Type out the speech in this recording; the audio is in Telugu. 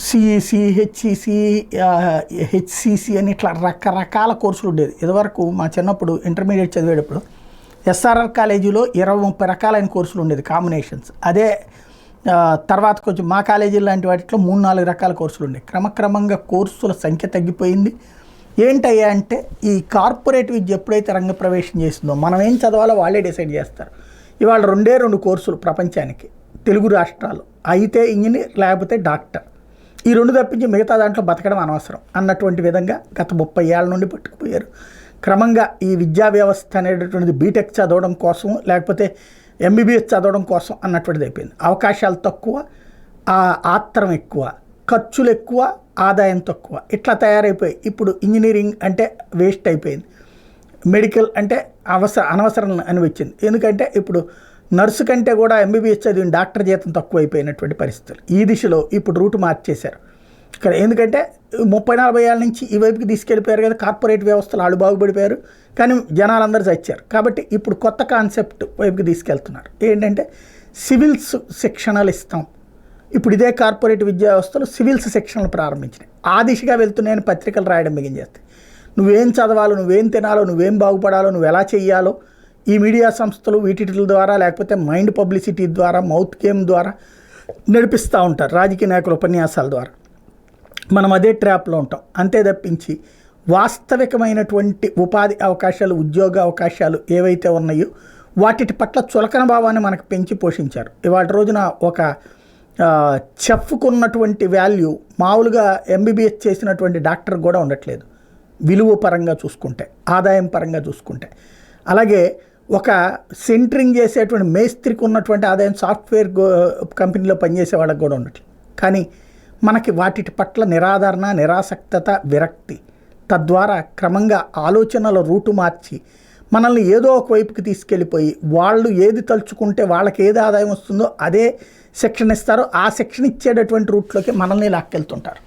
సిఈసి, హెచ్ఈసి, హెచ్సిసి అని ఇట్లా రకరకాల కోర్సులు ఉండేది. ఇదివరకు మా చిన్నప్పుడు ఇంటర్మీడియట్ చదివేటప్పుడు ఎస్ఆర్ఆర్ కాలేజీలో 20-30 రకాలైన కోర్సులు ఉండేది, కాంబినేషన్స్. అదే తర్వాత కొంచెం మా కాలేజీ లాంటి వాటిలో 3-4 రకాల కోర్సులు ఉండేవి. క్రమక్రమంగా కోర్సుల సంఖ్య తగ్గిపోయింది. ఏంటయ్యా అంటే ఈ కార్పొరేట్ విద్య ఎప్పుడైతే రంగప్రవేశం చేసిందో మనం ఏం చదవాలో వాళ్ళే డిసైడ్ చేస్తారు. ఇవాళ 2 కోర్సులు ప్రపంచానికి తెలుగు రాష్ట్రాలు, అయితే ఇంజనీర్ లేకపోతే డాక్టర్. ఈ 2 తప్పించి మిగతా దాంట్లో బతకడం అనవసరం అన్నటువంటి విధంగా గత 30 ఏళ్ళ నుండి పట్టుకుపోయారు. క్రమంగా ఈ విద్యా వ్యవస్థ అనేటటువంటిది బీటెక్ చదవడం కోసం లేకపోతే ఎంబీబీఎస్ చదవడం కోసం అన్నటువంటిది అయిపోయింది. అవకాశాలు తక్కువ, ఆత్రం ఎక్కువ, ఖర్చులు ఎక్కువ, ఆదాయం తక్కువ, ఇట్లా తయారైపోయి ఇప్పుడు ఇంజనీరింగ్ అంటే వేస్ట్ అయిపోయింది. మెడికల్ అంటే అనవసరం అని వచ్చింది. ఎందుకంటే ఇప్పుడు నర్సు కంటే కూడా ఎంబీబీఎస్ చదివిన డాక్టర్ జీతం తక్కువ అయిపోయినటువంటి పరిస్థితులు. ఈ దిశలో ఇప్పుడు రూటు మార్చేశారు ఇక్కడ. ఎందుకంటే 30-40 ఏళ్ళ నుంచి ఈ వైపుకి తీసుకెళ్ళిపోయారు కదా, కార్పొరేట్ వ్యవస్థలు వాళ్ళు బాగుపడిపోయారు, కానీ జనాలందరూ చచ్చారు. కాబట్టి ఇప్పుడు కొత్త కాన్సెప్ట్ వైపుకి తీసుకెళ్తున్నారు. ఏంటంటే సివిల్స్ శిక్షణలు ఇస్తాం. ఇప్పుడు ఇదే కార్పొరేట్ విద్యా వ్యవస్థలు సివిల్స్ శిక్షణలు ప్రారంభించినాయి. ఆ దిశగా వెళ్తున్నాయని పత్రికలు రాయడం మిగించేస్తాయి. నువ్వేం చదవాలో, నువ్వేం తినాలో, నువ్వేం బాగుపడాలో, నువ్వు ఎలా చెయ్యాలో ఈ మీడియా సంస్థలు వీటిల ద్వారా లేకపోతే మైండ్ పబ్లిసిటీ ద్వారా, మౌత్ గేమ్ ద్వారా నడిపిస్తూ ఉంటారు, రాజకీయ నాయకుల ఉపన్యాసాల ద్వారా. మనం అదే ట్రాప్లో ఉంటాం. అంతే తప్పించి వాస్తవికమైనటువంటి ఉపాధి అవకాశాలు, ఉద్యోగ అవకాశాలు ఏవైతే ఉన్నాయో వాటి పట్ల చులకన భావాన్ని మనకు పెంచి పోషించారు. ఇవాళ రోజున ఒక చెఫ్కు ఉన్నటువంటి వాల్యూ మామూలుగా ఎంబీబీఎస్ చేసినటువంటి డాక్టర్ కూడా ఉండట్లేదు, విలువ పరంగా చూసుకుంటే, ఆదాయం పరంగా చూసుకుంటే. అలాగే ఒక సెంటరింగ్ చేసేటువంటి మేస్త్రికి ఉన్నటువంటి ఆదాయం సాఫ్ట్వేర్ కంపెనీలో పనిచేసే వాళ్ళకి కూడా ఉండట్లేదు. కానీ మనకి వాటి పట్ల నిరాదరణ, నిరాసక్తత, విరక్తి, తద్వారా క్రమంగా ఆలోచనల రూటు మార్చి మనల్ని ఏదో ఒక వైపుకి తీసుకెళ్ళిపోయి వాళ్ళు ఏది తలుచుకుంటే వాళ్ళకి ఏది ఆదాయం వస్తుందో అదే శిక్షణ ఇస్తారో ఆ శిక్షణ ఇచ్చేటటువంటి రూట్లోకి మనల్ని లాక్కెళ్తుంటారు.